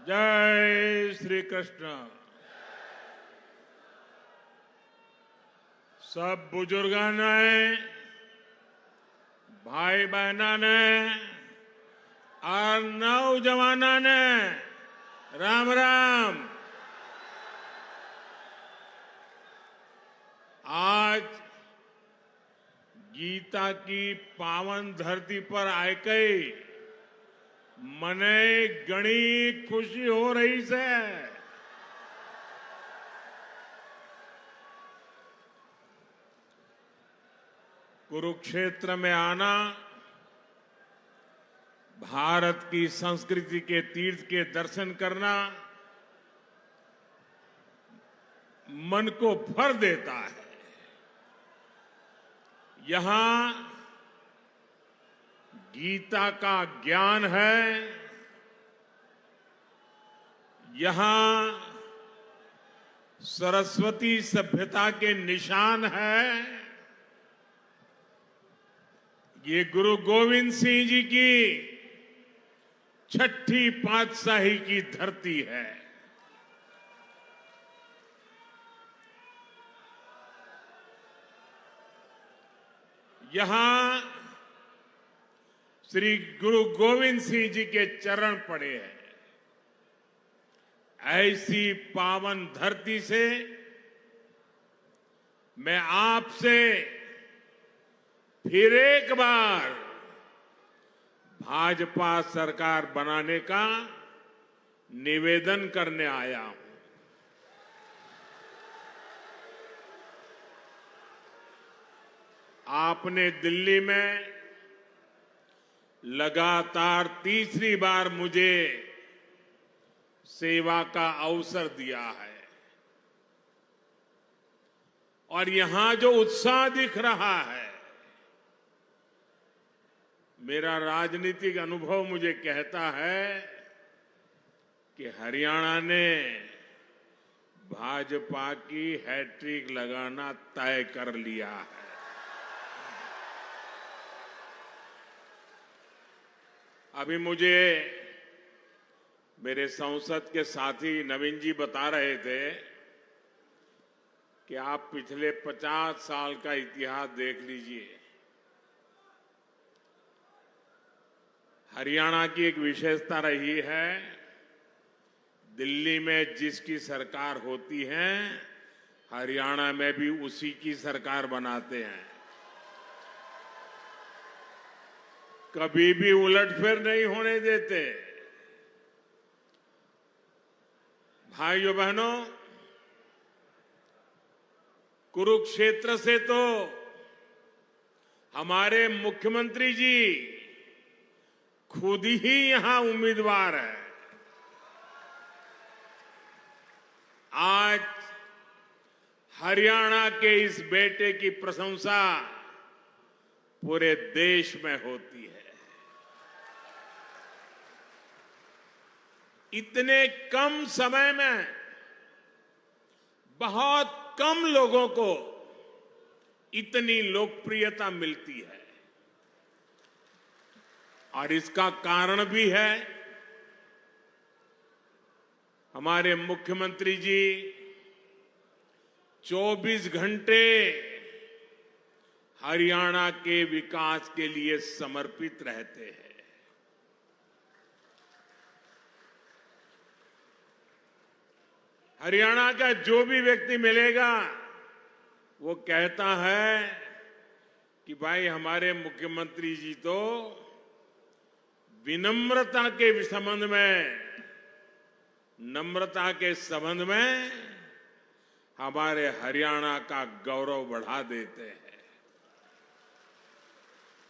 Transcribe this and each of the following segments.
जय श्री कृष्ण। सब बुजुर्गों ने, भाई बहना ने और नौजवानों ने राम राम। आज गीता की पावन धरती पर आके मने घणी खुशी हो रही है। कुरुक्षेत्र में आना भारत की संस्कृति के तीर्थ के दर्शन करना मन को भर देता है। यहां गीता का ज्ञान है, यहां सरस्वती सभ्यता के निशान है। ये गुरु गोविंद सिंह जी की छठी पातशाही की धरती है। यहां श्री गुरु गोविंद सिंह जी के चरण पड़े हैं। ऐसी पावन धरती से मैं आपसे फिर एक बार भाजपा सरकार बनाने का निवेदन करने आया हूं। आपने दिल्ली में लगातार तीसरी बार मुझे सेवा का अवसर दिया है और यहां जो उत्साह दिख रहा है, मेरा राजनीतिक अनुभव मुझे कहता है कि हरियाणा ने भाजपा की हैट्रिक लगाना तय कर लिया है। अभी मुझे मेरे संसद के साथी नवीन जी बता रहे थे कि आप पिछले 50 साल का इतिहास देख लीजिए। हरियाणा की एक विशेषता रही है, दिल्ली में जिसकी सरकार होती है हरियाणा में भी उसी की सरकार बनाते हैं। कभी भी उलटफेर नहीं होने देते। भाइयों बहनों, कुरुक्षेत्र से तो हमारे मुख्यमंत्री जी खुद ही यहां उम्मीदवार है। आज हरियाणा के इस बेटे की प्रशंसा पूरे देश में होती है। इतने कम समय में बहुत कम लोगों को इतनी लोकप्रियता मिलती है और इसका कारण भी है हमारे मुख्यमंत्री जी 24 घंटे हरियाणा के विकास के लिए समर्पित रहते हैं। हरियाणा का जो भी व्यक्ति मिलेगा वो कहता है कि भाई हमारे मुख्यमंत्री जी तो विनम्रता के संबंध में, नम्रता के संबंध में हमारे हरियाणा का गौरव बढ़ा देते हैं।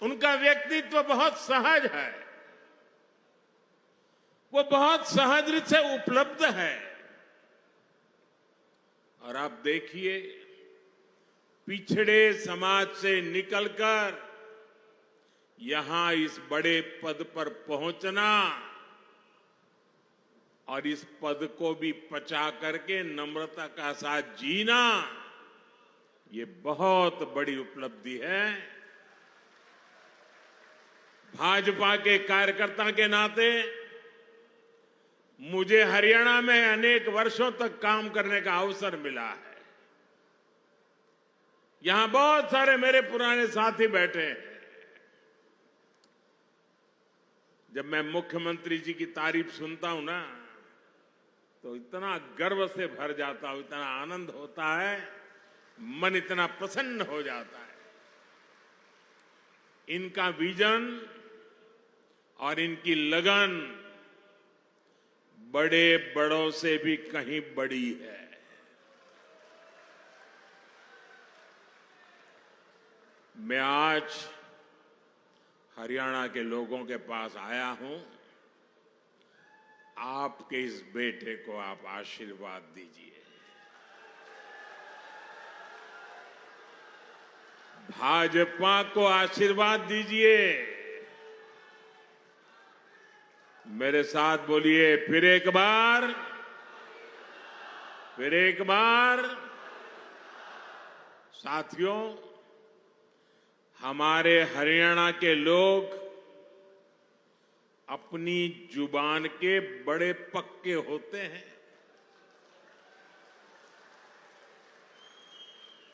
उनका व्यक्तित्व बहुत सहज है, वो बहुत सहज रूप से उपलब्ध है। और आप देखिए, पिछड़े समाज से निकलकर यहां इस बड़े पद पर पहुंचना और इस पद को भी पचा करके नम्रता का साथ जीना, ये बहुत बड़ी उपलब्धि है। भाजपा के कार्यकर्ता के नाते मुझे हरियाणा में अनेक वर्षों तक काम करने का अवसर मिला है। यहां बहुत सारे मेरे पुराने साथी बैठे हैं। जब मैं मुख्यमंत्री जी की तारीफ सुनता हूं ना, तो इतना गर्व से भर जाता हूं, इतना आनंद होता है, मन इतना प्रसन्न हो जाता है। इनका विजन और इनकी लगन बड़े बड़ों से भी कहीं बड़ी है। मैं आज हरियाणा के लोगों के पास आया हूं। आपके इस बेटे को आप आशीर्वाद दीजिए, भाजपा को आशीर्वाद दीजिए। मेरे साथ बोलिए, फिर एक बार, फिर एक बार। साथियों, हमारे हरियाणा के लोग अपनी जुबान के बड़े पक्के होते हैं।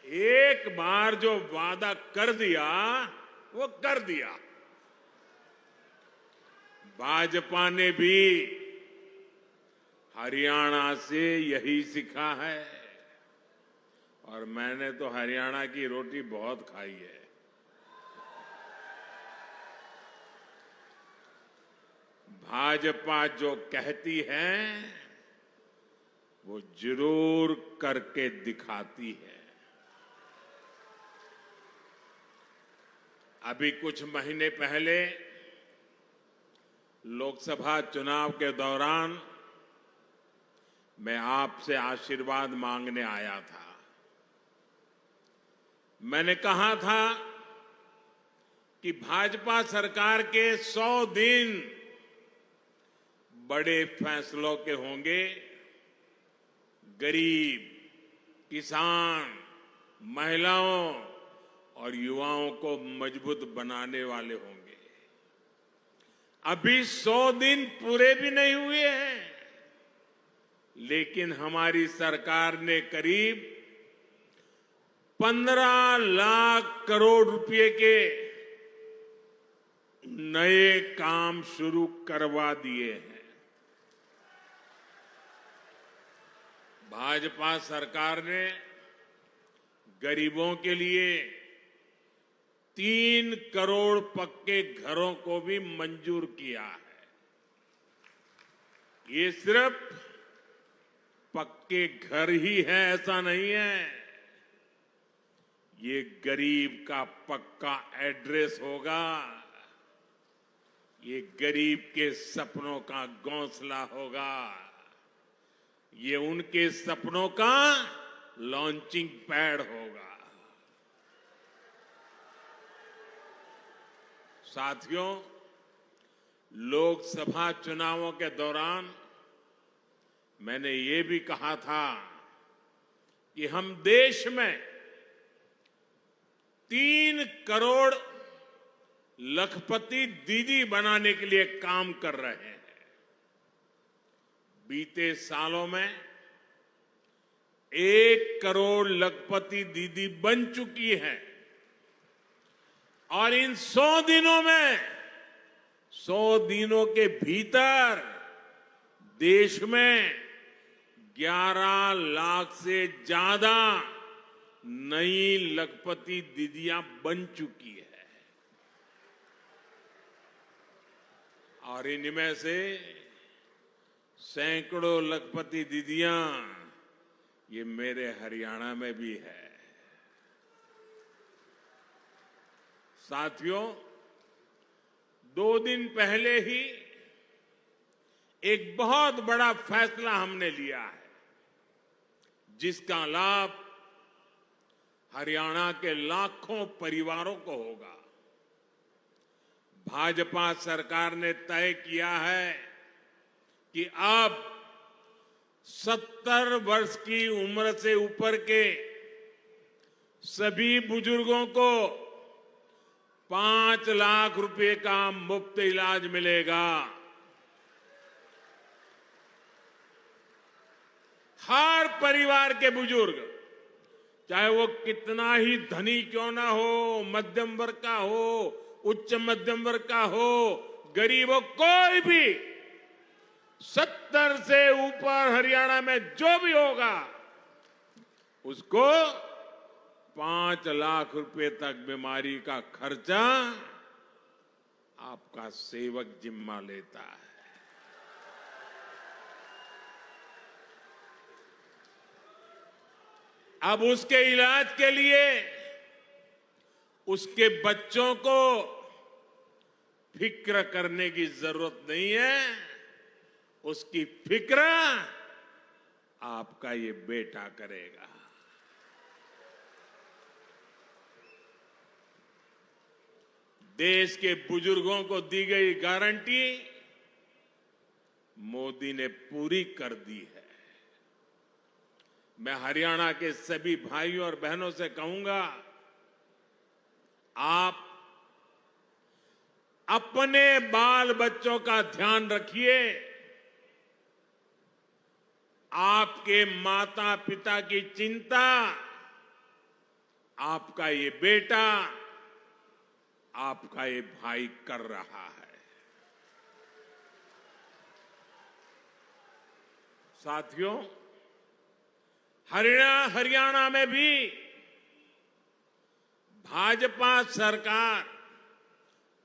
एक बार जो वादा कर दिया वो कर दिया। भाजपा ने भी हरियाणा से यही सीखा है, और मैंने तो हरियाणा की रोटी बहुत खाई है। भाजपा जो कहती है वो जरूर करके दिखाती है। अभी कुछ महीने पहले लोकसभा चुनाव के दौरान मैं आपसे आशीर्वाद मांगने आया था। मैंने कहा था कि भाजपा सरकार के 100 दिन बड़े फैसलों के होंगे। गरीब, किसान, महिलाओं और युवाओं को मजबूत बनाने वाले होंगे। अभी 100 दिन पूरे भी नहीं हुए हैं, लेकिन हमारी सरकार ने करीब 15 लाख करोड़ रुपए के नए काम शुरू करवा दिए हैं। भाजपा सरकार ने गरीबों के लिए 3 करोड़ पक्के घरों को भी मंजूर किया है। ये सिर्फ पक्के घर ही है ऐसा नहीं है, ये गरीब का पक्का एड्रेस होगा। ये गरीब के सपनों का घोंसला होगा। ये उनके सपनों का लॉन्चिंग पैड होगा। साथियों, लोकसभा चुनावों के दौरान मैंने ये भी कहा था कि हम देश में 3 करोड़ लखपति दीदी बनाने के लिए काम कर रहे हैं। बीते सालों में 1 करोड़ लखपति दीदी बन चुकी है, और इन 100 दिनों में 100 दिनों के भीतर देश में 11 लाख से ज्यादा नई लखपति दीदियां बन चुकी है। और इनमें से सैकड़ों लखपति दीदियां ये मेरे हरियाणा में भी है। साथियों, 2 दिन पहले ही एक बहुत बड़ा फैसला हमने लिया है, जिसका लाभ हरियाणा के लाखों परिवारों को होगा। भाजपा सरकार ने तय किया है कि अब 70 वर्ष की उम्र से ऊपर के सभी बुजुर्गों को 5 लाख रुपए का मुफ्त इलाज मिलेगा। हर परिवार के बुजुर्ग, चाहे वो कितना ही धनी क्यों ना हो, मध्यम वर्ग का हो, उच्च मध्यम वर्ग का हो, गरीब हो, कोई भी 70 से ऊपर हरियाणा में जो भी होगा उसको 5 लाख रुपए तक बीमारी का खर्चा आपका सेवक जिम्मा लेता है। अब उसके इलाज के लिए उसके बच्चों को फिक्र करने की जरूरत नहीं है, उसकी फिक्र आपका ये बेटा करेगा। देश के बुजुर्गों को दी गई गारंटी मोदी ने पूरी कर दी है। मैं हरियाणा के सभी भाइयों और बहनों से कहूंगा, आप अपने बाल बच्चों का ध्यान रखिए। आपके माता पिता की चिंता आपका ये बेटा, आपका ये भाई कर रहा है। साथियों, हरियाणा में भी भाजपा सरकार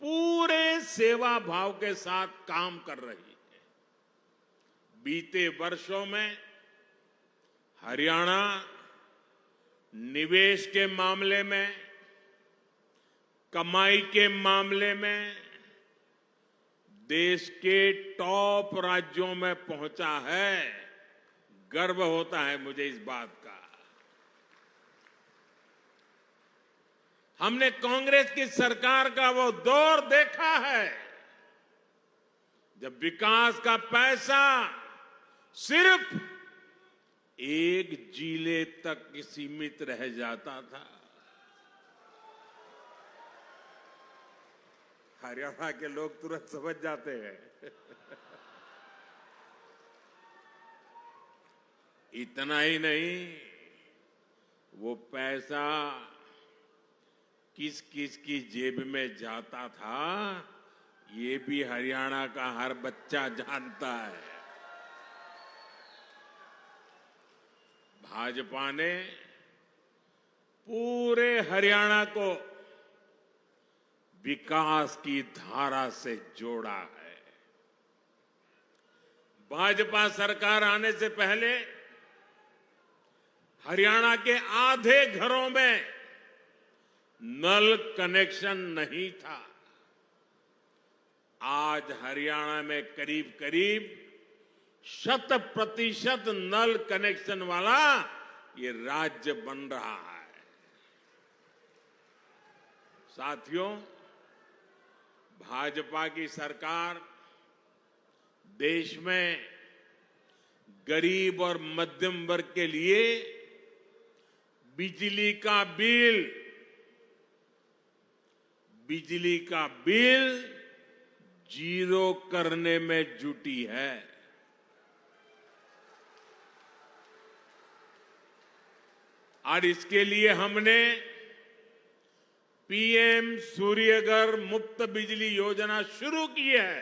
पूरे सेवा भाव के साथ काम कर रही है। बीते वर्षों में हरियाणा निवेश के मामले में, कमाई के मामले में देश के टॉप राज्यों में पहुंचा है। गर्व होता है मुझे इस बात का। हमने कांग्रेस की सरकार का वो दौर देखा है जब विकास का पैसा सिर्फ एक जिले तक सीमित रह जाता था। हरियाणा के लोग तुरंत समझ जाते हैं। इतना ही नहीं, वो पैसा किस किस की जेब में जाता था, ये भी हरियाणा का हर बच्चा जानता है। भाजपा ने पूरे हरियाणा को विकास की धारा से जोड़ा है। भाजपा सरकार आने से पहले हरियाणा के आधे घरों में नल कनेक्शन नहीं था। आज हरियाणा में करीब करीब 100% नल कनेक्शन वाला ये राज्य बन रहा है। साथियों, भाजपा की सरकार देश में गरीब और मध्यम वर्ग के लिए बिजली का बिल जीरो करने में जुटी है। और इसके लिए हमने पीएम सूर्यघर मुफ्त बिजली योजना शुरू की है।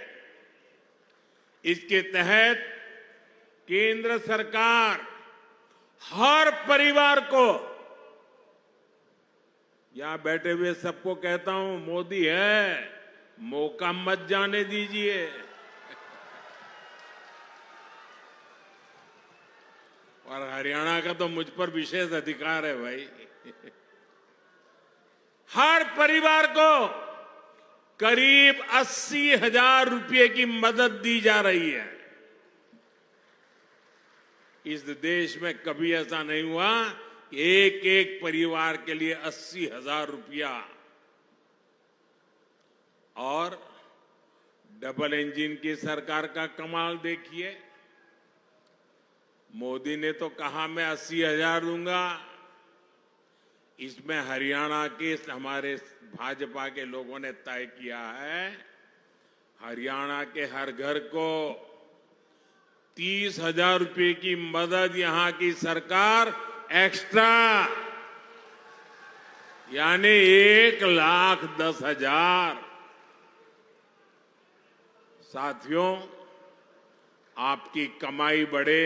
इसके तहत केंद्र सरकार हर परिवार को, यहां बैठे हुए सबको कहता हूं, मोदी है, मौका मत जाने दीजिए। और हरियाणा का तो मुझ पर विशेष अधिकार है भाई। हर परिवार को करीब 80,000 रुपए की मदद दी जा रही है। इस देश में कभी ऐसा नहीं हुआ कि एक एक परिवार के लिए 80,000 रुपया। और डबल इंजन की सरकार का कमाल देखिए। मोदी ने तो कहा मैं 80,000 दूंगा, इसमें हरियाणा के हमारे भाजपा के लोगों ने तय किया है हरियाणा के हर घर को 30,000 रुपए की मदद यहां की सरकार एक्स्ट्रा, यानी 1,10,000। साथियों, आपकी कमाई बढ़े,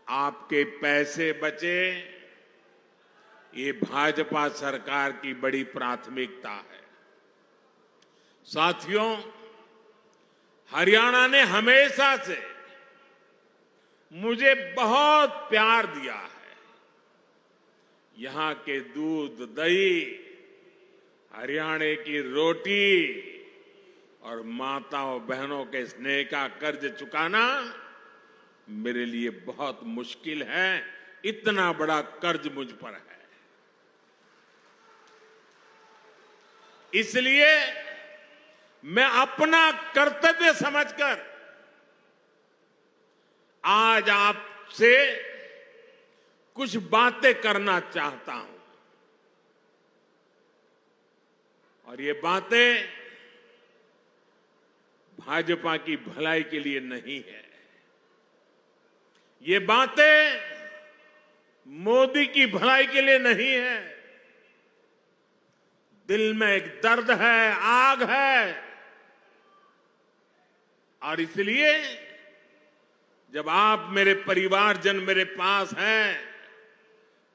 आपके पैसे बचे, ये भाजपा सरकार की बड़ी प्राथमिकता है। साथियों, हरियाणा ने हमेशा से मुझे बहुत प्यार दिया है। यहां के दूध, दही, हरियाणा की रोटी और माताओं बहनों के स्नेह का कर्ज चुकाना मेरे लिए बहुत मुश्किल है। इतना बड़ा कर्ज मुझ पर है। इसलिए मैं अपना कर्तव्य समझकर आज आपसे कुछ बातें करना चाहता हूं। और ये बातें भाजपा की भलाई के लिए नहीं है। ये बातें मोदी की भलाई के लिए नहीं है। दिल में एक दर्द है, आग है। और इसलिए जब आप मेरे परिवारजन मेरे पास हैं,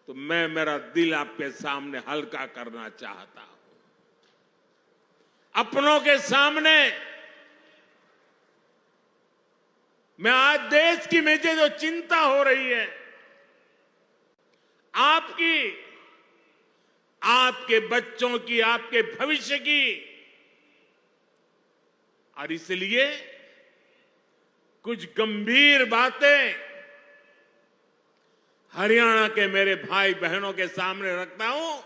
तो मैं मेरा दिल आपके सामने हल्का करना चाहता हूं। अपनों के सामने मैं आज देश की मुझे जो चिंता हो रही है, आपकी, आपके बच्चों की, आपके भविष्य की, और इसलिए कुछ गंभीर बातें हरियाणा के मेरे भाई बहनों के सामने रखता हूं।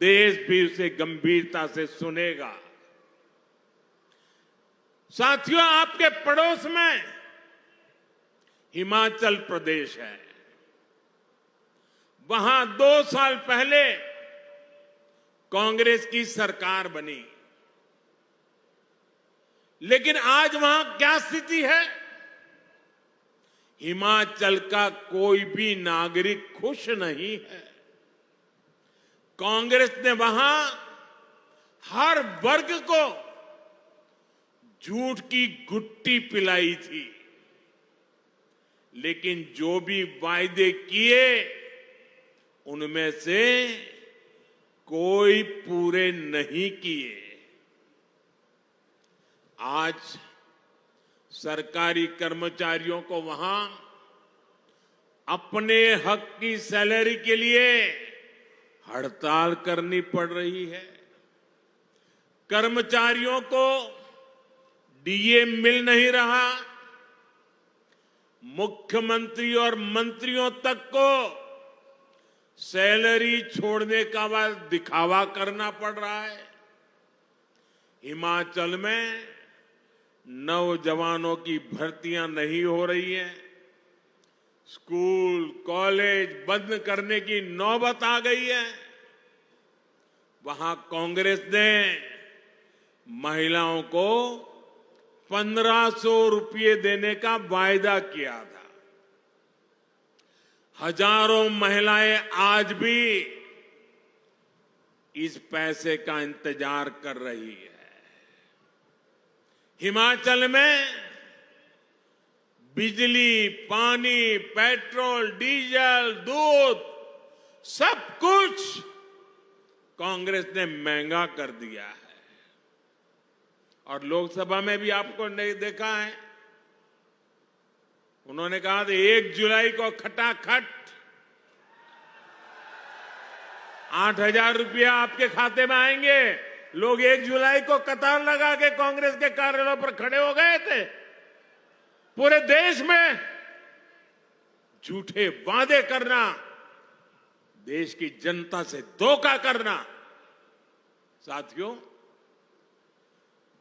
देश भी उसे गंभीरता से सुनेगा। साथियों, आपके पड़ोस में हिमाचल प्रदेश है। वहां 2 साल पहले कांग्रेस की सरकार बनी, लेकिन आज वहां क्या स्थिति है? हिमाचल का कोई भी नागरिक खुश नहीं है। कांग्रेस ने वहां हर वर्ग को झूठ की घुट्टी पिलाई थी, लेकिन जो भी वायदे किए उनमें से कोई पूरे नहीं किए। आज सरकारी कर्मचारियों को वहां अपने हक की सैलरी के लिए हड़ताल करनी पड़ रही है। कर्मचारियों को डीए मिल नहीं रहा। मुख्यमंत्री और मंत्रियों तक को सैलरी छोड़ने का बाद दिखावा करना पड़ रहा है। हिमाचल में नौजवानों की भर्तियां नहीं हो रही हैं। स्कूल, कॉलेज बंद करने की नौबत आ गई है। वहां कांग्रेस ने महिलाओं को 1,500 रुपये देने का वायदा किया था। हजारों महिलाएं आज भी इस पैसे का इंतजार कर रही है। हिमाचल में बिजली, पानी, पेट्रोल, डीजल, दूध सब कुछ कांग्रेस ने महंगा कर दिया है। और लोकसभा में भी आपको नहीं देखा है, उन्होंने कहा था 1 जुलाई को खटाखट 8,000 रुपया आपके खाते में आएंगे। लोग 1 जुलाई को कतार लगा के कांग्रेस के कार्यालयों पर खड़े हो गए थे। पूरे देश में झूठे वादे करना, देश की जनता से धोखा करना। साथियों,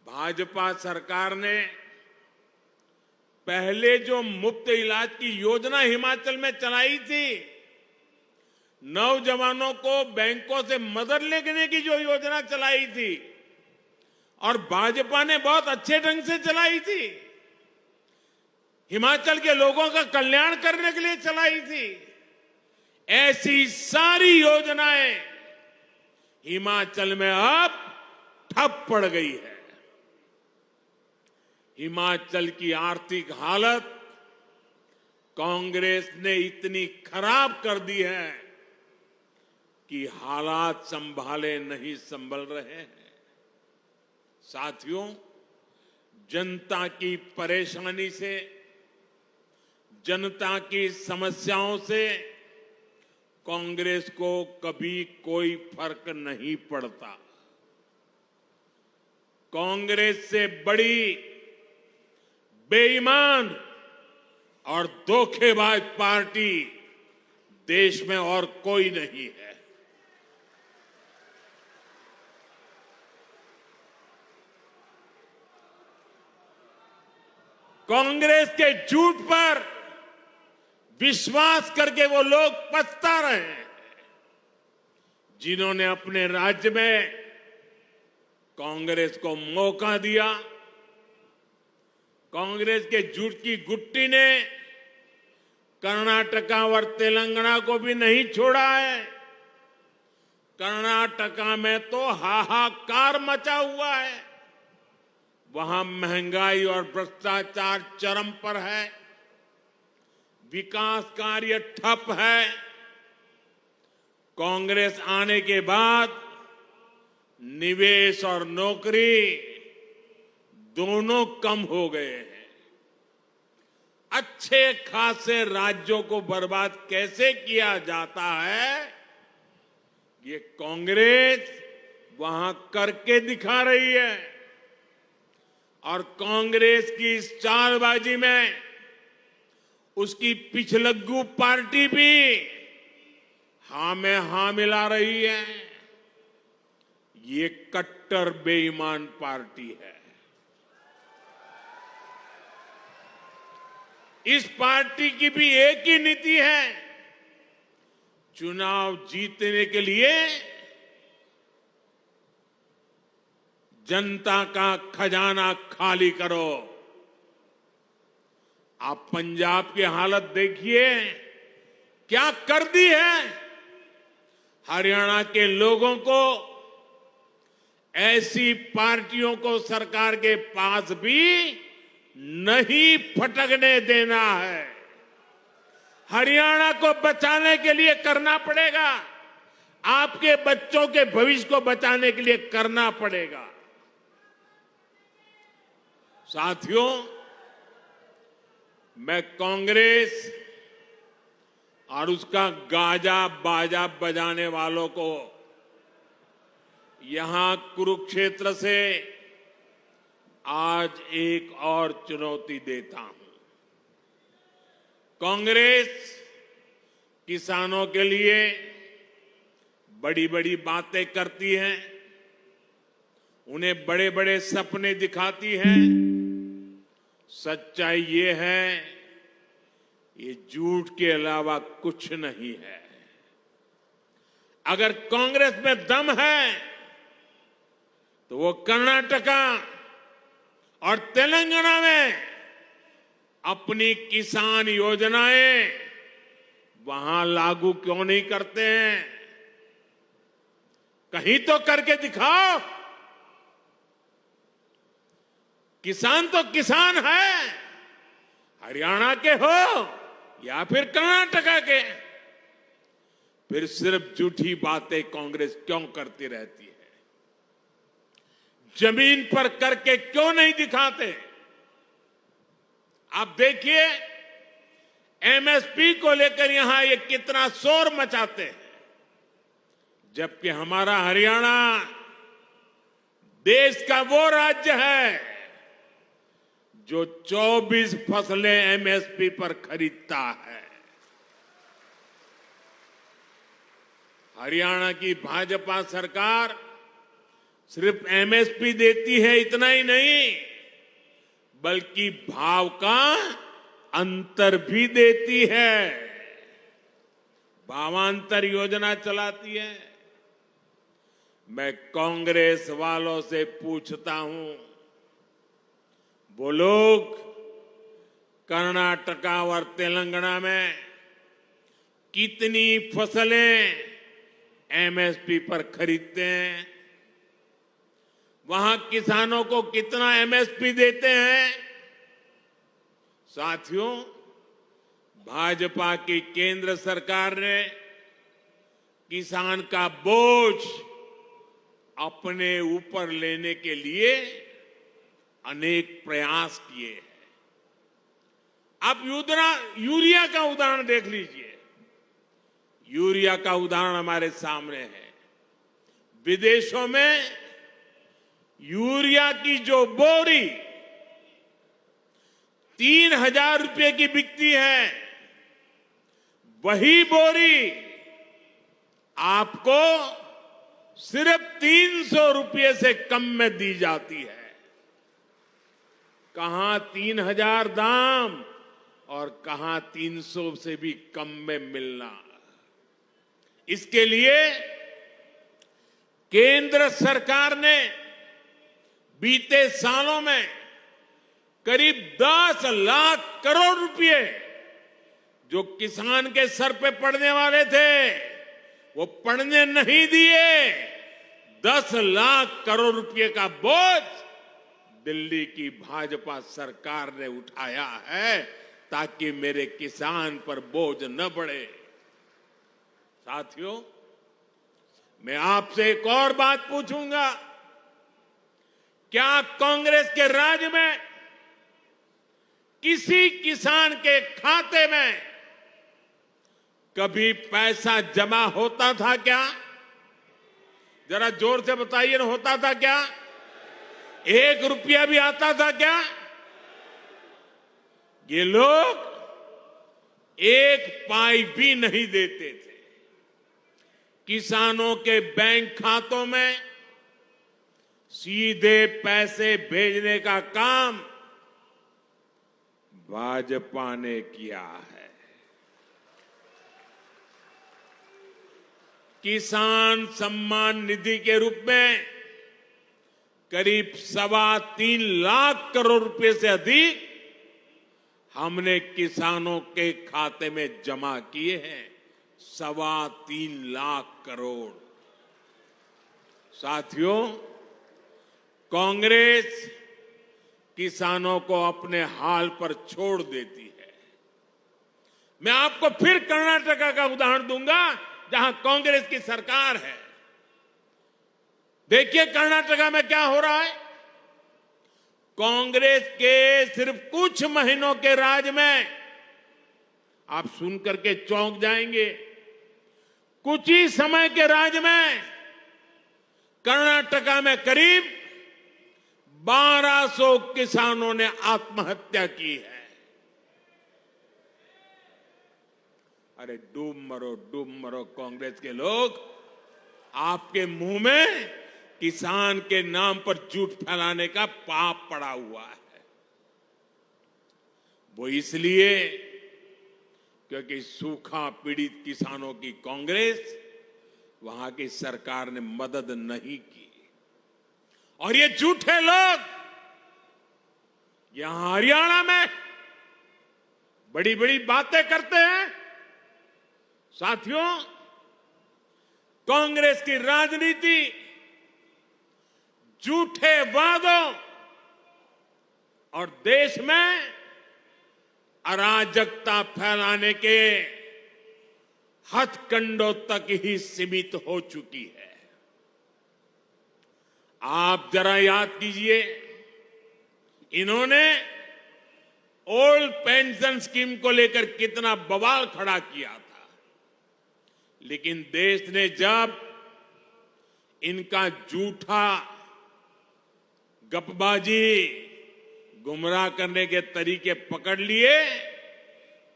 भाजपा सरकार ने पहले जो मुफ्त इलाज की योजना हिमाचल में चलाई थी, नौजवानों को बैंकों से मदद लेने की जो योजना चलाई थी, और भाजपा ने बहुत अच्छे ढंग से चलाई थी, हिमाचल के लोगों का कल्याण करने के लिए चलाई थी। ऐसी सारी योजनाएं हिमाचल में अब ठप पड़ गई है। हिमाचल की आर्थिक हालत कांग्रेस ने इतनी खराब कर दी है कि हालात संभाले नहीं संभल रहे हैं। साथियों, जनता की परेशानी से, जनता की समस्याओं से कांग्रेस को कभी कोई फर्क नहीं पड़ता। कांग्रेस से बड़ी बेईमान और धोखेबाज पार्टी देश में और कोई नहीं है। कांग्रेस के झूठ पर विश्वास करके वो लोग पछता रहे हैं जिन्होंने अपने राज्य में कांग्रेस को मौका दिया। कांग्रेस के झूठ की गुट्टी ने कर्नाटका और तेलंगाना को भी नहीं छोड़ा है। कर्नाटका में तो हाहाकार मचा हुआ है। वहां महंगाई और भ्रष्टाचार चरम पर है, विकास कार्य ठप है। कांग्रेस आने के बाद निवेश और नौकरी दोनों कम हो गए हैं। अच्छे खासे राज्यों को बर्बाद कैसे किया जाता है, ये कांग्रेस वहां करके दिखा रही है। और कांग्रेस की इस चालबाजी में उसकी पिछलग्गू पार्टी भी हां में हां मिला रही है। ये कट्टर बेईमान पार्टी है। इस पार्टी की भी एक ही नीति है, चुनाव जीतने के लिए जनता का खजाना खाली करो। आप पंजाब की हालत देखिए, क्या कर दी है। हरियाणा के लोगों को ऐसी पार्टियों को सरकार के पास भी नहीं फटकने देना है। हरियाणा को बचाने के लिए करना पड़ेगा, आपके बच्चों के भविष्य को बचाने के लिए करना पड़ेगा। साथियों, मैं कांग्रेस और उसका गाजा बाजा बजाने वालों को यहां कुरुक्षेत्र से आज एक और चुनौती देता हूं। कांग्रेस किसानों के लिए बड़ी बड़ी बातें करती है, उन्हें बड़े बड़े सपने दिखाती है। सच्चाई ये है, ये झूठ के अलावा कुछ नहीं है। अगर कांग्रेस में दम है तो वो कर्नाटका और तेलंगाना में अपनी किसान योजनाएं वहां लागू क्यों नहीं करते हैं? कहीं तो करके दिखाओ। किसान तो किसान है, हरियाणा के हो या फिर कर्नाटका के। फिर सिर्फ झूठी बातें कांग्रेस क्यों करती रहती है? जमीन पर करके क्यों नहीं दिखाते? आप देखिए, एमएसपी को लेकर यहां ये कितना शोर मचाते हैं, जबकि हमारा हरियाणा देश का वो राज्य है जो 24 फसलें एमएसपी पर खरीदता है। हरियाणा की भाजपा सरकार सिर्फ एमएसपी देती है, इतना ही नहीं, बल्कि भाव का अंतर भी देती है। भावांतर योजना चलाती है। मैं कांग्रेस वालों से पूछता हूं, वो लोग कर्नाटका और तेलंगाना में कितनी फसलें एमएसपी पर खरीदते हैं, वहां किसानों को कितना एमएसपी देते हैं। साथियों, भाजपा की केंद्र सरकार ने किसान का बोझ अपने ऊपर लेने के लिए अनेक प्रयास किए हैं। आप यूरिया का उदाहरण देख लीजिए। यूरिया का उदाहरण हमारे सामने है। विदेशों में यूरिया की जो बोरी 3,000 रुपए की बिकती है, वही बोरी आपको सिर्फ 300 रुपए से कम में दी जाती है। कहां 3,000 दाम और कहां 300 से भी कम में मिलना। इसके लिए केंद्र सरकार ने बीते सालों में करीब 10 लाख करोड़ रुपए जो किसान के सर पे पड़ने वाले थे, वो पड़ने नहीं दिए। 10 लाख करोड़ रुपए का बोझ दिल्ली की भाजपा सरकार ने उठाया है, ताकि मेरे किसान पर बोझ न बढ़े। साथियों, मैं आपसे एक और बात पूछूंगा। क्या कांग्रेस के राज में किसी किसान के खाते में कभी पैसा जमा होता था क्या? जरा जोर से बताइए ना, होता था क्या? 1 रुपया भी आता था क्या? ये लोग 1 पाई भी नहीं देते थे। किसानों के बैंक खातों में सीधे पैसे भेजने का काम भाजपा ने किया है। किसान सम्मान निधि के रूप में करीब 3.25 लाख करोड़ रुपए से अधिक हमने किसानों के खाते में जमा किए हैं। 3.25 लाख करोड़। साथियों, कांग्रेस किसानों को अपने हाल पर छोड़ देती है। मैं आपको फिर कर्नाटका का उदाहरण दूंगा, जहां कांग्रेस की सरकार है। देखिए कर्नाटका में क्या हो रहा है। कांग्रेस के सिर्फ कुछ महीनों के राज में आप सुनकर के चौंक जाएंगे। कुछ ही समय के राज में कर्नाटका में करीब 1200 किसानों ने आत्महत्या की है। अरे डूब मरो कांग्रेस के लोग। आपके मुंह में किसान के नाम पर झूठ फैलाने का पाप पड़ा हुआ है। वो इसलिए क्योंकि सूखा पीड़ित किसानों की कांग्रेस, वहां की सरकार ने मदद नहीं की। और ये झूठे लोग यहां हरियाणा में बड़ी बड़ी बातें करते हैं। साथियों, कांग्रेस की राजनीति झूठे वादों और देश में अराजकता फैलाने के हथकंडों तक ही सीमित हो चुकी है। आप जरा याद कीजिए, इन्होंने ओल्ड पेंशन स्कीम को लेकर कितना बवाल खड़ा किया था। लेकिन देश ने जब इनका झूठा गपबाजी, गुमराह करने के तरीके पकड़ लिए,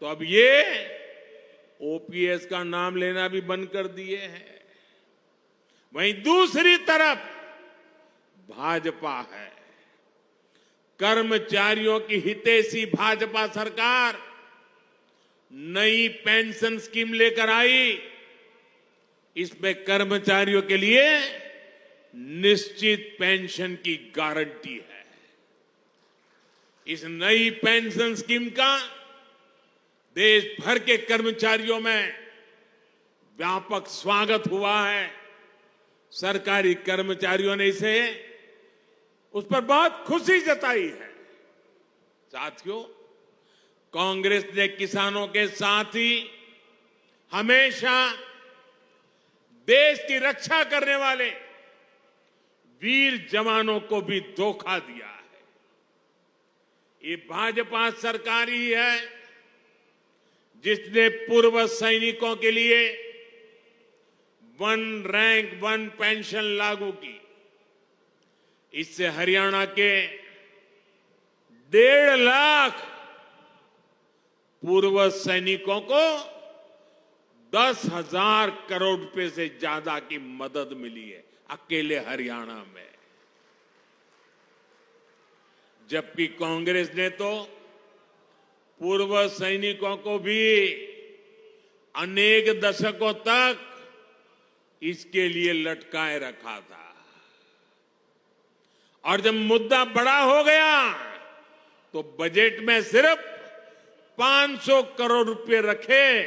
तो अब ये ओपीएस का नाम लेना भी बंद कर दिए हैं। वहीं दूसरी तरफ भाजपा है। कर्मचारियों की हितैषी भाजपा सरकार नई पेंशन स्कीम लेकर आई। इसमें कर्मचारियों के लिए निश्चित पेंशन की गारंटी है। इस नई पेंशन स्कीम का देश भर के कर्मचारियों में व्यापक स्वागत हुआ है। सरकारी कर्मचारियों ने इसे उस पर बहुत खुशी जताई है। साथियों, कांग्रेस ने किसानों के साथ ही हमेशा देश की रक्षा करने वाले वीर जवानों को भी धोखा दिया है। ये भाजपा सरकार ही है जिसने पूर्व सैनिकों के लिए वन रैंक वन पेंशन लागू की। इससे हरियाणा के 1.5 लाख पूर्व सैनिकों को 10,000 करोड़ रुपए से ज्यादा की मदद मिली है अकेले हरियाणा में। जबकि कांग्रेस ने तो पूर्व सैनिकों को भी अनेक दशकों तक इसके लिए लटकाए रखा था। और जब मुद्दा बड़ा हो गया तो बजट में सिर्फ 500 करोड़ रुपए रखे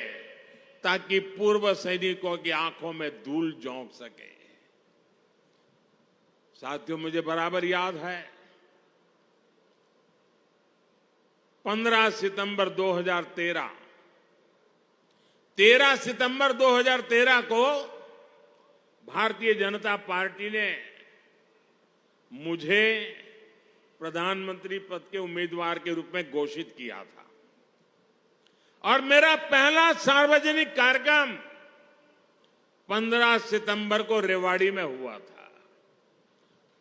ताकि पूर्व सैनिकों की आंखों में धूल झोंक सके। साथियों, मुझे बराबर याद है 15 सितंबर 2013 13 सितंबर 2013 को भारतीय जनता पार्टी ने मुझे प्रधानमंत्री पद के उम्मीदवार के रूप में घोषित किया था और मेरा पहला सार्वजनिक कार्यक्रम 15 सितंबर को रेवाड़ी में हुआ था।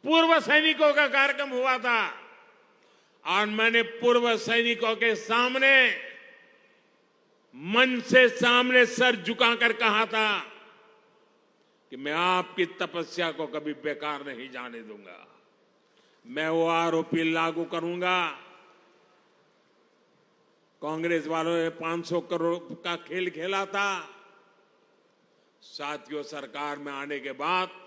पूर्व सैनिकों का कार्यक्रम हुआ था और मैंने पूर्व सैनिकों के सामने मन से सामने सर झुकाकर कहा था कि मैं आपकी तपस्या को कभी बेकार नहीं जाने दूंगा। मैं वो आरोपी लागू करूंगा। कांग्रेस वालों ने 500 करोड़ का खेल खेला था। साथियों, सरकार में आने के बाद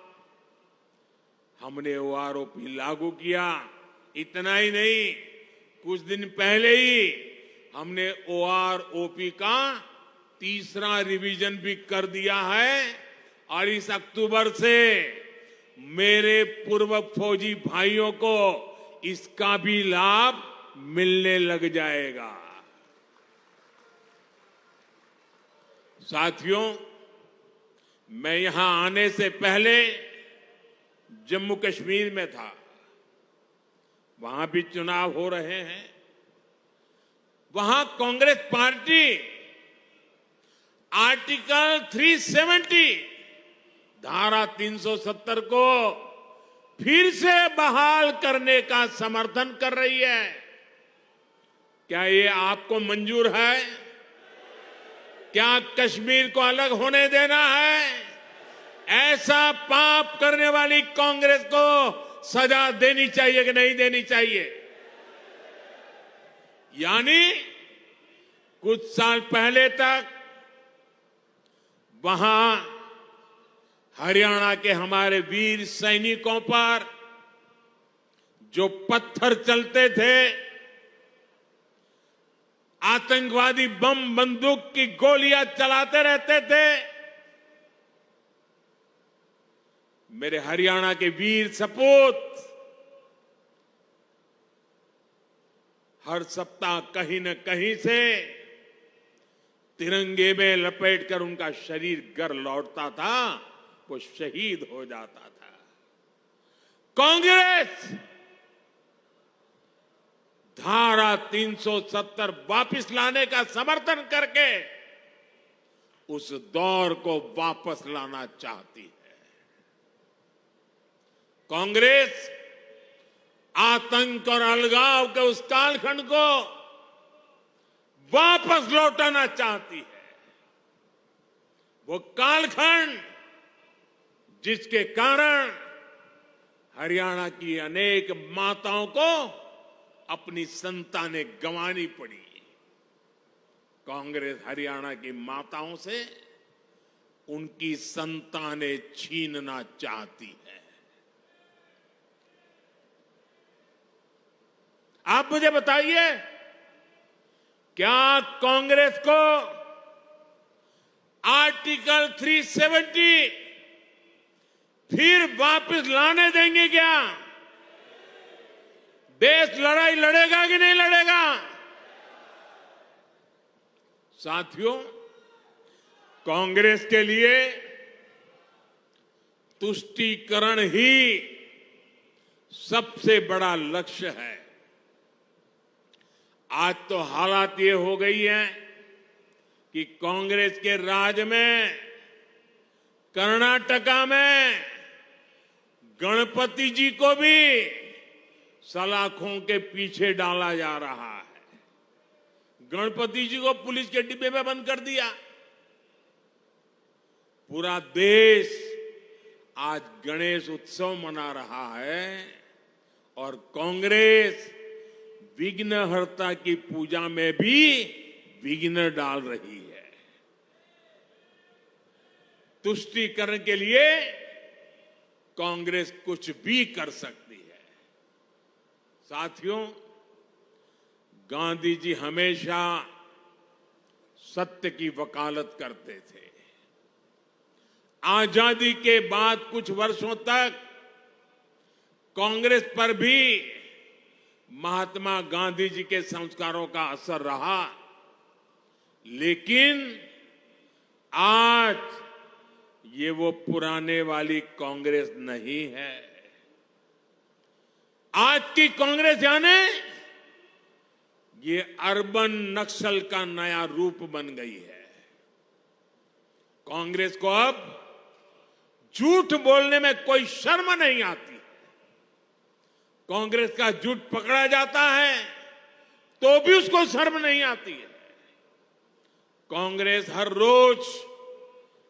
हमने वो आरोपी लागू किया। इतना ही नहीं, कुछ दिन पहले ही हमने ओआरओपी का तीसरा रिवीजन भी कर दिया है और इस अक्टूबर से मेरे पूर्व फौजी भाइयों को इसका भी लाभ मिलने लग जाएगा। साथियों, मैं यहां आने से पहले जम्मू कश्मीर में था। वहां भी चुनाव हो रहे हैं। वहां कांग्रेस पार्टी आर्टिकल 370 धारा 370 को फिर से बहाल करने का समर्थन कर रही है। क्या ये आपको मंजूर है? क्या कश्मीर को अलग होने देना है? ऐसा पाप करने वाली कांग्रेस को सजा देनी चाहिए कि नहीं देनी चाहिए? यानी कुछ साल पहले तक वहां हरियाणा के हमारे वीर सैनिकों पर जो पत्थर चलते थे, आतंकवादी बम बंदूक की गोलियां चलाते रहते थे, मेरे हरियाणा के वीर सपूत हर सप्ताह कहीं न कहीं से तिरंगे में लपेटकर उनका शरीर घर लौटता था, वो शहीद हो जाता था। कांग्रेस धारा 370 वापस लाने का समर्थन करके उस दौर को वापस लाना चाहती है। कांग्रेस आतंक और अलगाव के उस कालखंड को वापस लौटाना चाहती है। वो कालखंड जिसके कारण हरियाणा की अनेक माताओं को अपनी संतानें गंवानी पड़ी। कांग्रेस हरियाणा की माताओं से उनकी संतानें छीनना चाहती है। आप मुझे बताइए, क्या कांग्रेस को आर्टिकल 370 फिर वापस लाने देंगे क्या? देश लड़ाई लड़ेगा कि नहीं लड़ेगा? साथियों, कांग्रेस के लिए तुष्टीकरण ही सबसे बड़ा लक्ष्य है। आज तो हालात ये हो गई हैं कि कांग्रेस के राज में कर्नाटका में गणपति जी को भी सलाखों के पीछे डाला जा रहा है। गणपति जी को पुलिस के डिब्बे में बंद कर दिया। पूरा देश आज गणेश उत्सव मना रहा है और कांग्रेस विघ्नहर्ता की पूजा में भी विघ्न डाल रही है। तुष्टीकरण के लिए कांग्रेस कुछ भी कर सकती है। साथियों, गांधी जी हमेशा सत्य की वकालत करते थे। आजादी के बाद कुछ वर्षों तक कांग्रेस पर भी महात्मा गांधी जी के संस्कारों का असर रहा, लेकिन आज ये वो पुराने वाली कांग्रेस नहीं है। आज की कांग्रेस यानी ये अर्बन नक्सल का नया रूप बन गई है। कांग्रेस को अब झूठ बोलने में कोई शर्म नहीं आती। कांग्रेस का झूठ पकड़ा जाता है तो भी उसको शर्म नहीं आती है। कांग्रेस हर रोज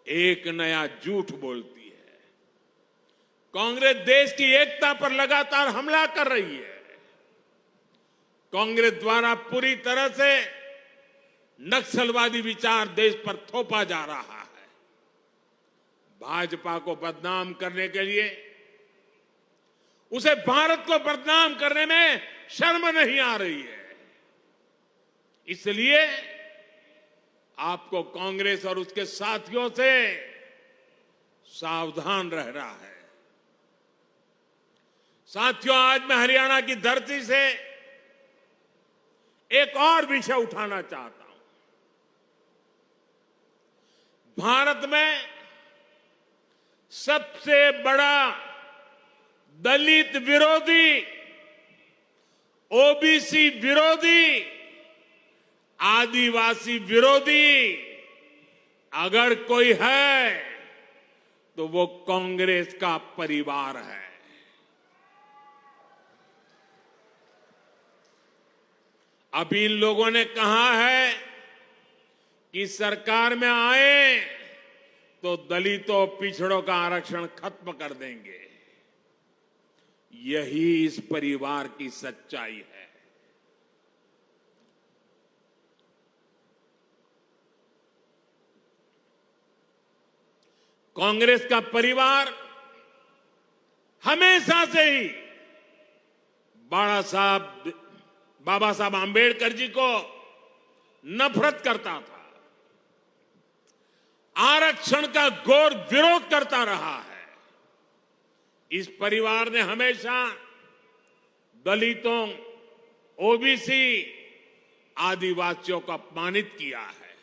एक नया झूठ बोलती है। कांग्रेस देश की एकता पर लगातार हमला कर रही है। कांग्रेस द्वारा पूरी तरह से नक्सलवादी विचार देश पर थोपा जा रहा है। भाजपा को बदनाम करने के लिए उसे भारत को बदनाम करने में शर्म नहीं आ रही है। इसलिए आपको कांग्रेस और उसके साथियों से सावधान रहना है। साथियों, आज मैं हरियाणा की धरती से एक और विषय उठाना चाहता हूं। भारत में सबसे बड़ा दलित विरोधी, ओबीसी विरोधी, आदिवासी विरोधी अगर कोई है तो वो कांग्रेस का परिवार है। अभी इन लोगों ने कहा है कि सरकार में आए तो दलितों पिछड़ों का आरक्षण खत्म कर देंगे। यही इस परिवार की सच्चाई है। कांग्रेस का परिवार हमेशा से ही बाबा साहब आंबेडकर जी को नफरत करता था, आरक्षण का घोर विरोध करता रहा है। इस परिवार ने हमेशा दलितों, ओबीसी, आदिवासियों को अपमानित किया है।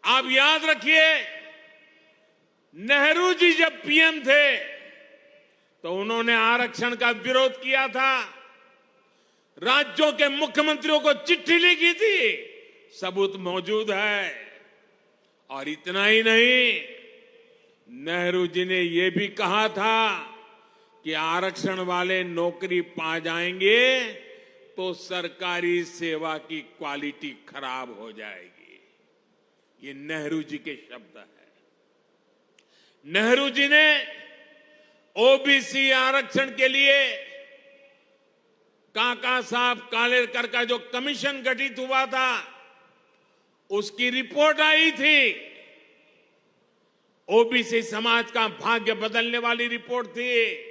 आप याद रखिए, नेहरू जी जब पीएम थे तो उन्होंने आरक्षण का विरोध किया था। राज्यों के मुख्यमंत्रियों को चिट्ठी लिखी थी, सबूत मौजूद है। और इतना ही नहीं, नेहरू जी ने यह भी कहा था कि आरक्षण वाले नौकरी पा जाएंगे तो सरकारी सेवा की क्वालिटी खराब हो जाएगी। ये नेहरू जी के शब्द हैं। नेहरू जी ने ओबीसी आरक्षण के लिए काका साहब कालेलकर का जो कमीशन गठित हुआ था, उसकी रिपोर्ट आई थी। ओबीसी समाज का भाग्य बदलने वाली रिपोर्ट थी।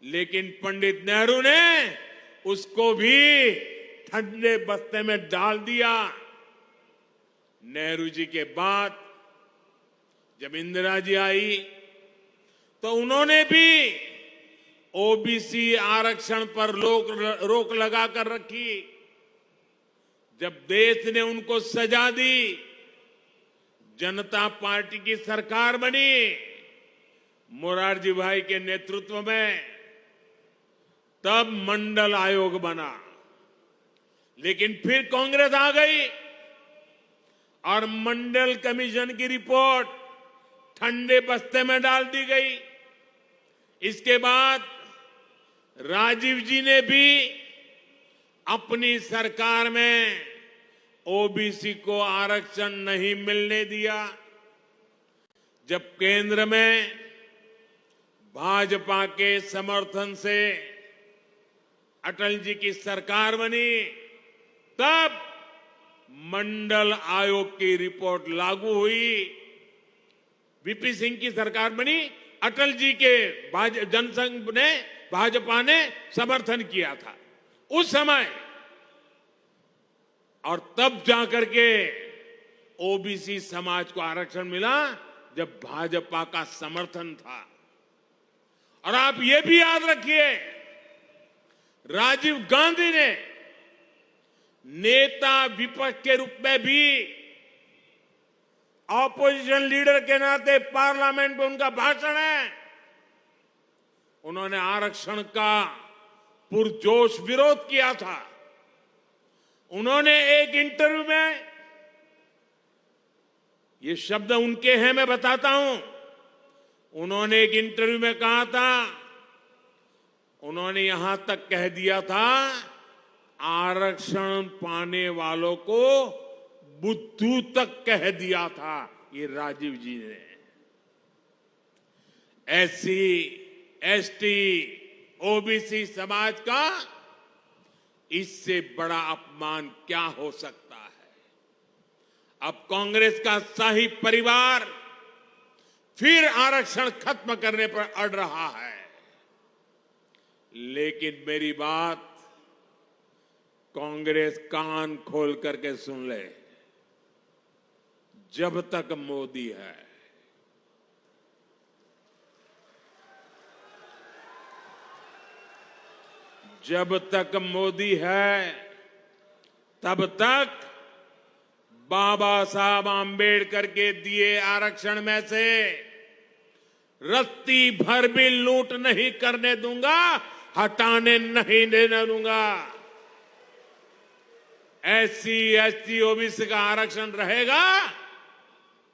लेकिन पंडित नेहरू ने उसको भी ठंडे बस्ते में डाल दिया। नेहरू जी के बाद जब इंदिरा जी आई तो उन्होंने भी ओबीसी आरक्षण पर रोक लगा कर रखी। जब देश ने उनको सजा दी, जनता पार्टी की सरकार बनी मोरारजी भाई के नेतृत्व में, तब मंडल आयोग बना। लेकिन फिर कांग्रेस आ गई और मंडल कमीशन की रिपोर्ट ठंडे बस्ते में डाल दी गई। इसके बाद राजीव जी ने भी अपनी सरकार में ओबीसी को आरक्षण नहीं मिलने दिया। जब केंद्र में भाजपा के समर्थन से अटल जी की सरकार बनी, तब मंडल आयोग की रिपोर्ट लागू हुई। वीपी सिंह की सरकार बनी, अटल जी के जनसंघ ने, भाजपा ने समर्थन किया था उस समय, और तब जाकर के ओबीसी समाज को आरक्षण मिला जब भाजपा का समर्थन था। और आप ये भी याद रखिए, राजीव गांधी ने नेता विपक्ष के रूप में भी, ऑपोजिशन लीडर के नाते पार्लियामेंट में उनका भाषण है, उन्होंने आरक्षण का पुरजोश विरोध किया था। उन्होंने एक इंटरव्यू में, ये शब्द उनके हैं, मैं बताता हूं, उन्होंने एक इंटरव्यू में कहा था, उन्होंने यहां तक कह दिया था, आरक्षण पाने वालों को बुद्धू तक कह दिया था ये राजीव जी ने। एससी, एसटी, ओबीसी समाज का इससे बड़ा अपमान क्या हो सकता है। अब कांग्रेस का शाही परिवार फिर आरक्षण खत्म करने पर अड़ रहा है। लेकिन मेरी बात कांग्रेस कान खोल करके सुन ले, जब तक मोदी है, जब तक मोदी है, तब तक बाबा साहब आंबेडकर के दिए आरक्षण में से रत्ती भर भी लूट नहीं करने दूंगा, हटाने नहीं देने दूंगा। एससी, एसटी, ओबीसी का आरक्षण रहेगा,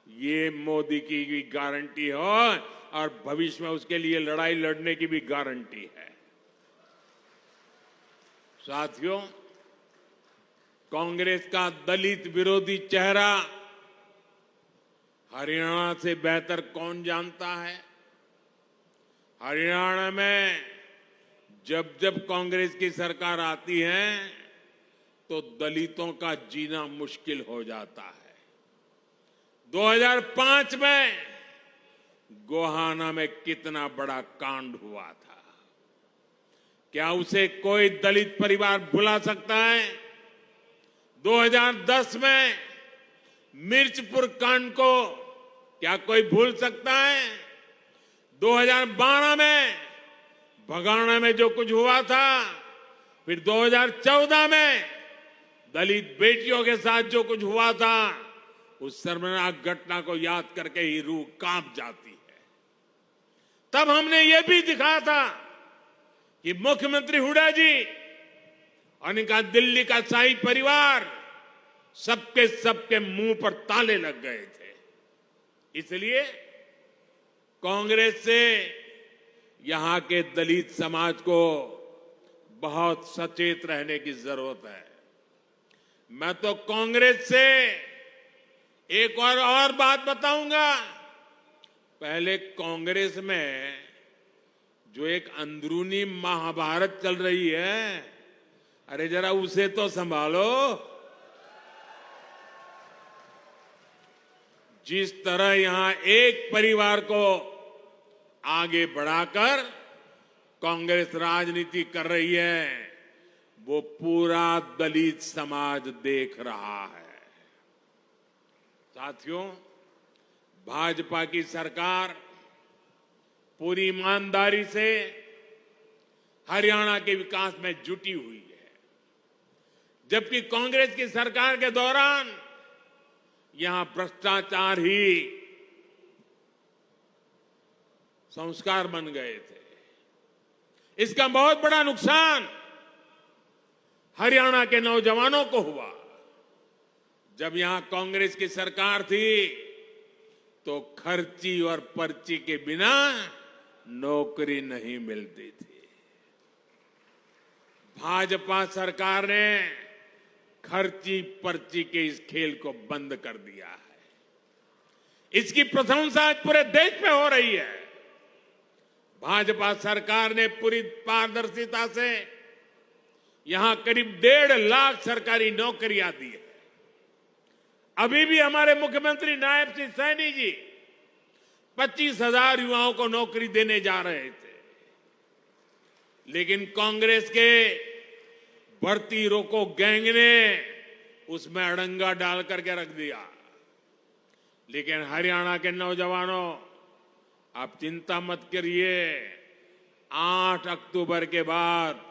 ये मोदी की भी गारंटी हो और भविष्य में उसके लिए लड़ाई लड़ने की भी गारंटी है। साथियों, कांग्रेस का दलित विरोधी चेहरा हरियाणा से बेहतर कौन जानता है। हरियाणा में जब जब कांग्रेस की सरकार आती है तो दलितों का जीना मुश्किल हो जाता है। 2005 में गोहाना में कितना बड़ा कांड हुआ था, क्या उसे कोई दलित परिवार भुला सकता है? 2010 में मिर्चपुर कांड को क्या कोई भूल सकता है? 2012 में भगाना में जो कुछ हुआ था, फिर 2014 में दलित बेटियों के साथ जो कुछ हुआ था, उस शर्मनाक घटना को याद करके ही रूह कांप जाती है। तब हमने ये भी दिखाया था कि मुख्यमंत्री हुड्डा जी और इनका दिल्ली का शाही परिवार सबके मुंह पर ताले लग गए थे। इसलिए कांग्रेस से यहां के दलित समाज को बहुत सचेत रहने की जरूरत है। मैं तो कांग्रेस से एक और बात बताऊंगा। पहले कांग्रेस में जो एक अंदरूनी महाभारत चल रही है, अरे जरा उसे तो संभालो। जिस तरह यहां एक परिवार को आगे बढ़ाकर कांग्रेस राजनीति कर रही है, वो पूरा दलित समाज देख रहा है। साथियों, भाजपा की सरकार पूरी ईमानदारी से हरियाणा के विकास में जुटी हुई है, जबकि कांग्रेस की सरकार के दौरान यहां भ्रष्टाचार ही संस्कार बन गए थे। इसका बहुत बड़ा नुकसान हरियाणा के नौजवानों को हुआ। जब यहां कांग्रेस की सरकार थी तो खर्ची और पर्ची के बिना नौकरी नहीं मिलती थी। भाजपा सरकार ने खर्ची पर्ची के इस खेल को बंद कर दिया है। इसकी प्रशंसा आज पूरे देश में हो रही है। भाजपा सरकार ने पूरी पारदर्शिता से यहां करीब 1.5 लाख सरकारी नौकरियां दी है। अभी भी हमारे मुख्यमंत्री नायब सिंह सैनी जी 25,000 युवाओं को नौकरी देने जा रहे थे, लेकिन कांग्रेस के भर्ती रोको गैंग ने उसमें अड़ंगा डाल करके रख दिया। लेकिन हरियाणा के नौजवानों, आप चिंता मत करिए, 8 अक्टूबर के बाद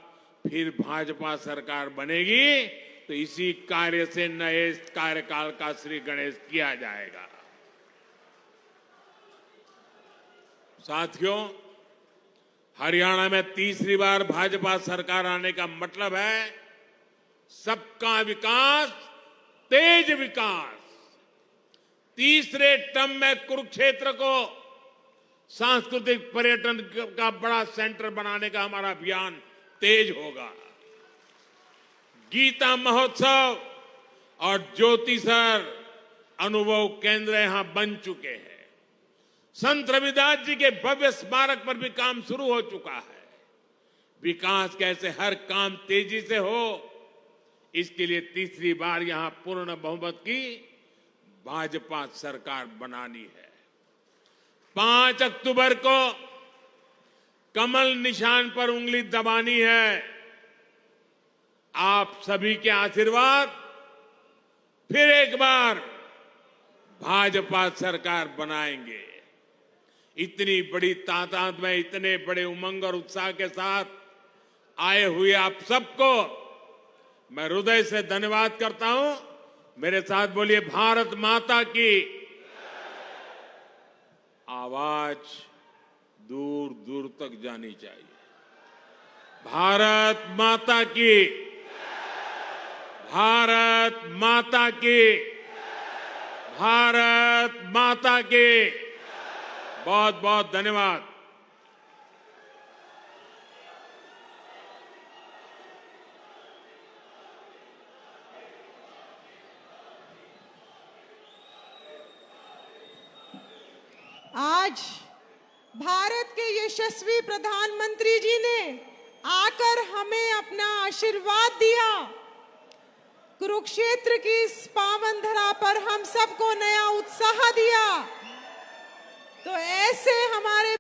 फिर भाजपा सरकार बनेगी तो इसी कार्य से नए कार्यकाल का श्री गणेश किया जाएगा। साथियों, हरियाणा में तीसरी बार भाजपा सरकार आने का मतलब है सबका विकास, तेज विकास। तीसरे टर्म में कुरुक्षेत्र को सांस्कृतिक पर्यटन का बड़ा सेंटर बनाने का हमारा अभियान तेज होगा। गीता महोत्सव और ज्योतिसर अनुभव केंद्र यहां बन चुके हैं। संत रविदास जी के भव्य स्मारक पर भी काम शुरू हो चुका है। विकास कैसे हर काम तेजी से हो, इसके लिए तीसरी बार यहां पूर्ण बहुमत की भाजपा सरकार बनानी है। 5 अक्टूबर को कमल निशान पर उंगली दबानी है। आप सभी के आशीर्वाद फिर एक बार भाजपा सरकार बनाएंगे। इतनी बड़ी तादाद में, इतने बड़े उमंग और उत्साह के साथ आए हुए आप सबको मैं हृदय से धन्यवाद करता हूं। मेरे साथ बोलिए, भारत माता की। आवाज दूर दूर तक जानी चाहिए। भारत माता की, भारत माता की, भारत माता की। बहुत बहुत धन्यवाद। आज भारत के यशस्वी प्रधानमंत्री जी ने आकर हमें अपना आशीर्वाद दिया। कुरुक्षेत्र की इस पावन धरा पर हम सबको नया उत्साह दिया। तो ऐसे हमारे